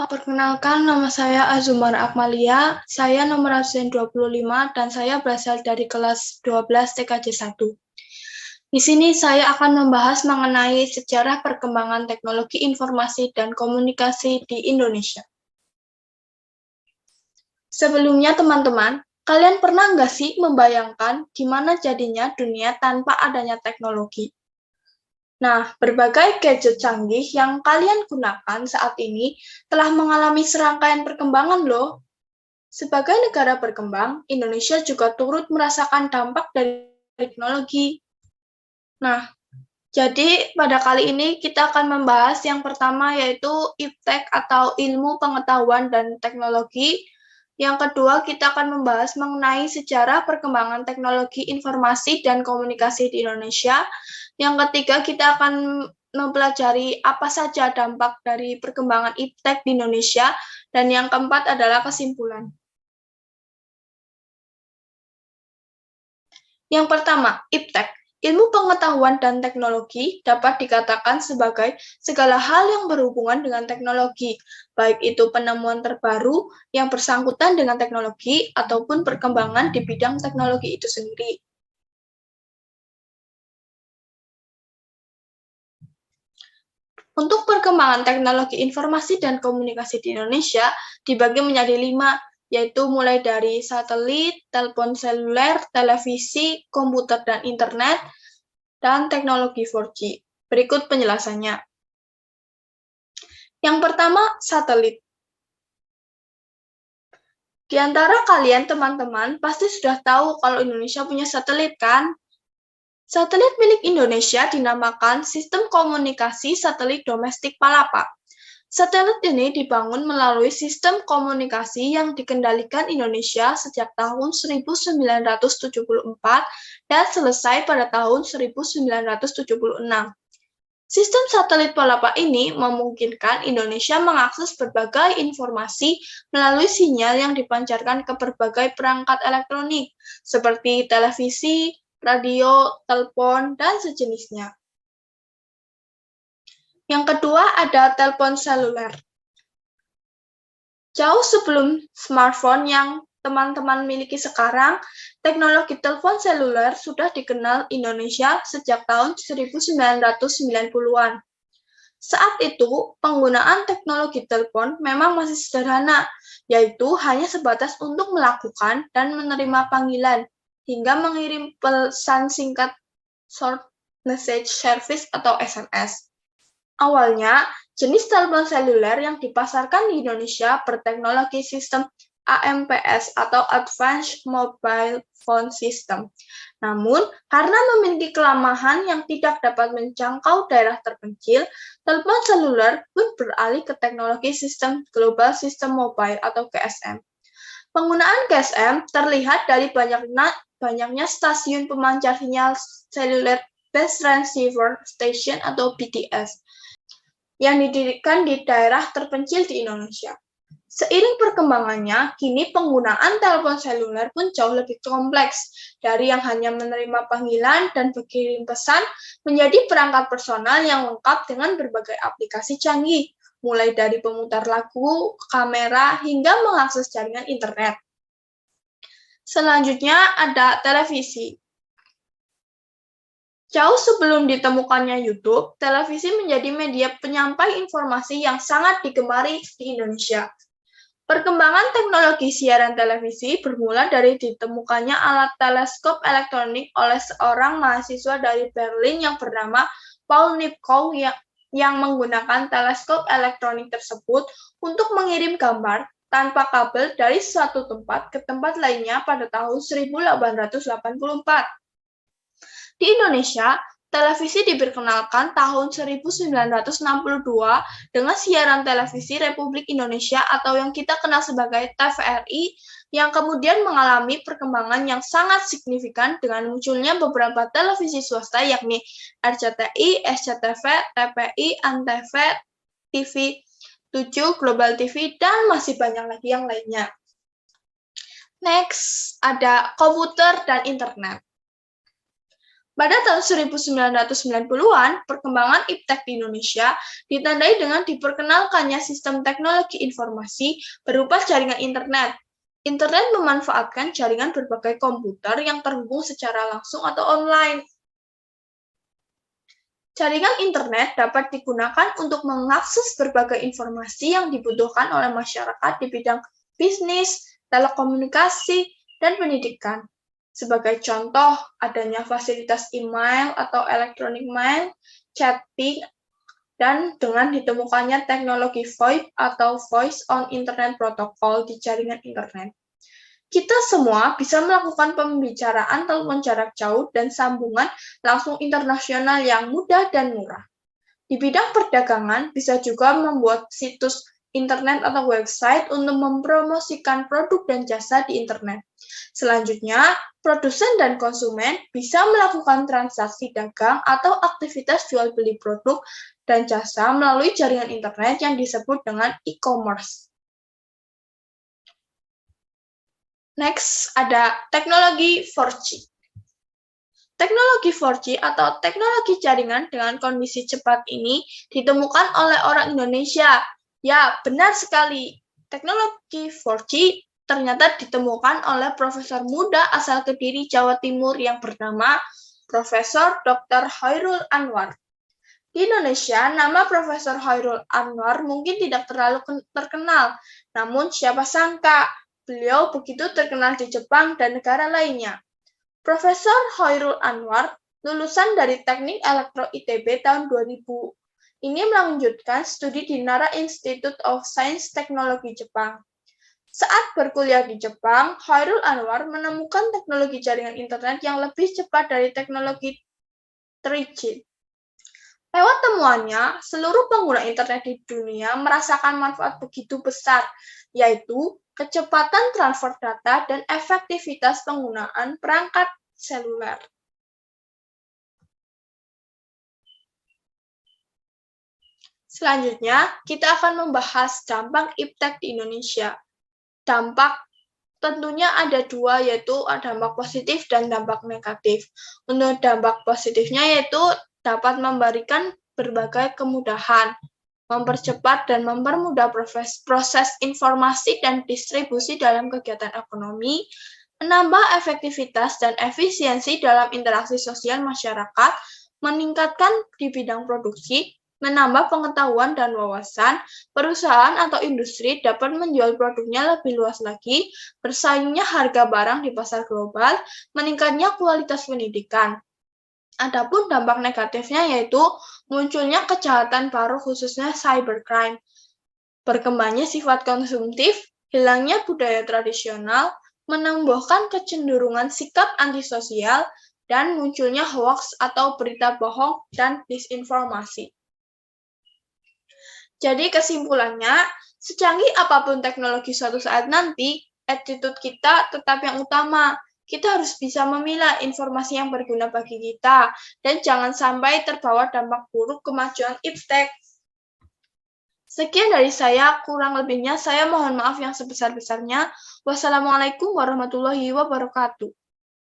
Perkenalkan, nama saya Azumar Akmalia, saya nomor absen 25 dan saya berasal dari kelas 12 TKJ 1. Di sini saya akan membahas mengenai sejarah perkembangan teknologi informasi dan komunikasi di Indonesia. Sebelumnya teman-teman, kalian pernah nggak sih membayangkan gimana jadinya dunia tanpa adanya teknologi? Nah, berbagai gadget canggih yang kalian gunakan saat ini telah mengalami serangkaian perkembangan loh. Sebagai negara berkembang, Indonesia juga turut merasakan dampak dari teknologi. Nah, jadi pada kali ini kita akan membahas yang pertama yaitu IPTEK atau Ilmu Pengetahuan dan Teknologi. Yang kedua, kita akan membahas mengenai sejarah perkembangan teknologi informasi dan komunikasi di Indonesia. Yang ketiga, kita akan mempelajari apa saja dampak dari perkembangan IPTEK di Indonesia. Dan yang keempat adalah kesimpulan. Yang pertama, IPTEK. Ilmu pengetahuan dan teknologi dapat dikatakan sebagai segala hal yang berhubungan dengan teknologi, baik itu penemuan terbaru yang bersangkutan dengan teknologi ataupun perkembangan di bidang teknologi itu sendiri. Untuk perkembangan teknologi informasi dan komunikasi di Indonesia dibagi menjadi 5, yaitu mulai dari satelit, telepon seluler, televisi, komputer dan internet, dan teknologi 4G. Berikut penjelasannya. Yang pertama, satelit. Di antara kalian teman-teman pasti sudah tahu kalau Indonesia punya satelit kan? Satelit milik Indonesia dinamakan Sistem Komunikasi Satelit Domestik Palapa. Satelit ini dibangun melalui sistem komunikasi yang dikendalikan Indonesia sejak tahun 1974 dan selesai pada tahun 1976. Sistem satelit Palapa ini memungkinkan Indonesia mengakses berbagai informasi melalui sinyal yang dipancarkan ke berbagai perangkat elektronik, seperti televisi, radio, telepon, dan sejenisnya. Yang kedua ada telepon seluler. Jauh sebelum smartphone yang teman-teman miliki sekarang, teknologi telepon seluler sudah dikenal Indonesia sejak tahun 1990-an. Saat itu, penggunaan teknologi telepon memang masih sederhana, yaitu hanya sebatas untuk melakukan dan menerima panggilan, hingga mengirim pesan singkat short message service atau SMS. Awalnya, jenis telepon seluler yang dipasarkan di Indonesia berteknologi sistem AMPS atau Advanced Mobile Phone System. Namun, karena memiliki kelemahan yang tidak dapat menjangkau daerah terpencil, telepon seluler pun beralih ke teknologi sistem Global System Mobile atau GSM. Penggunaan GSM terlihat dari banyaknya stasiun pemancar sinyal seluler Base Transceiver Station atau BTS yang didirikan di daerah terpencil di Indonesia. Seiring perkembangannya, kini penggunaan telepon seluler pun jauh lebih kompleks, dari yang hanya menerima panggilan dan berkirim pesan menjadi perangkat personal yang lengkap dengan berbagai aplikasi canggih, mulai dari pemutar lagu, kamera, hingga mengakses jaringan internet. Selanjutnya ada televisi. Jauh sebelum ditemukannya YouTube, televisi menjadi media penyampai informasi yang sangat digemari di Indonesia. Perkembangan teknologi siaran televisi bermula dari ditemukannya alat teleskop elektronik oleh seorang mahasiswa dari Berlin yang bernama Paul Nipkow yang menggunakan teleskop elektronik tersebut untuk mengirim gambar tanpa kabel dari suatu tempat ke tempat lainnya pada tahun 1884. Di Indonesia, televisi diperkenalkan tahun 1962 dengan siaran televisi Republik Indonesia atau yang kita kenal sebagai TVRI yang kemudian mengalami perkembangan yang sangat signifikan dengan munculnya beberapa televisi swasta yakni RCTI, SCTV, TPI, ANTV, TV7, Global TV, dan masih banyak lagi yang lainnya. Next, ada komputer dan internet. Pada tahun 1990-an, perkembangan iptek di Indonesia ditandai dengan diperkenalkannya sistem teknologi informasi berupa jaringan internet. Internet memanfaatkan jaringan berbagai komputer yang terhubung secara langsung atau online. Jaringan internet dapat digunakan untuk mengakses berbagai informasi yang dibutuhkan oleh masyarakat di bidang bisnis, telekomunikasi, dan pendidikan. Sebagai contoh, adanya fasilitas email atau electronic mail, chatting, dan dengan ditemukannya teknologi VoIP atau Voice on Internet Protocol di jaringan internet. Kita semua bisa melakukan pembicaraan telepon jarak jauh dan sambungan langsung internasional yang mudah dan murah. Di bidang perdagangan, bisa juga membuat situs internet atau website untuk mempromosikan produk dan jasa di internet. Selanjutnya, produsen dan konsumen bisa melakukan transaksi dagang atau aktivitas jual beli produk dan jasa melalui jaringan internet yang disebut dengan e-commerce. Next, ada teknologi 4G. Teknologi 4G atau teknologi jaringan dengan kondisi cepat ini ditemukan oleh orang Indonesia. Ya, benar sekali. Teknologi 4G ternyata ditemukan oleh profesor muda asal Kediri, Jawa Timur yang bernama Profesor Dr. Chairul Anwar. Di Indonesia, nama Profesor Chairul Anwar mungkin tidak terlalu terkenal, namun siapa sangka beliau begitu terkenal di Jepang dan negara lainnya. Profesor Chairul Anwar, lulusan dari Teknik Elektro ITB tahun 2000, ini melanjutkan studi di Nara Institute of Science Teknologi Jepang. Saat berkuliah di Jepang, Chairul Anwar menemukan teknologi jaringan internet yang lebih cepat dari teknologi 3G. Lewat temuannya, seluruh pengguna internet di dunia merasakan manfaat begitu besar, yaitu kecepatan transfer data, dan efektivitas penggunaan perangkat seluler. Selanjutnya, kita akan membahas dampak iptek di Indonesia. Dampak tentunya ada dua, yaitu dampak positif dan dampak negatif. Untuk dampak positifnya yaitu dapat memberikan berbagai kemudahan, mempercepat dan mempermudah proses informasi dan distribusi dalam kegiatan ekonomi, menambah efektivitas dan efisiensi dalam interaksi sosial masyarakat, meningkatkan di bidang produksi, menambah pengetahuan dan wawasan, perusahaan atau industri dapat menjual produknya lebih luas lagi, bersaingnya harga barang di pasar global, meningkatnya kualitas pendidikan. Adapun dampak negatifnya yaitu munculnya kejahatan baru khususnya cybercrime, berkembangnya sifat konsumtif, hilangnya budaya tradisional, menumbuhkan kecenderungan sikap antisosial, dan munculnya hoaks atau berita bohong dan disinformasi. Jadi kesimpulannya, secanggih apapun teknologi suatu saat nanti, attitude kita tetap yang utama. Kita harus bisa memilah informasi yang berguna bagi kita, dan jangan sampai terbawa dampak buruk kemajuan iptek. Sekian dari saya, kurang lebihnya saya mohon maaf yang sebesar-besarnya. Wassalamualaikum warahmatullahi wabarakatuh.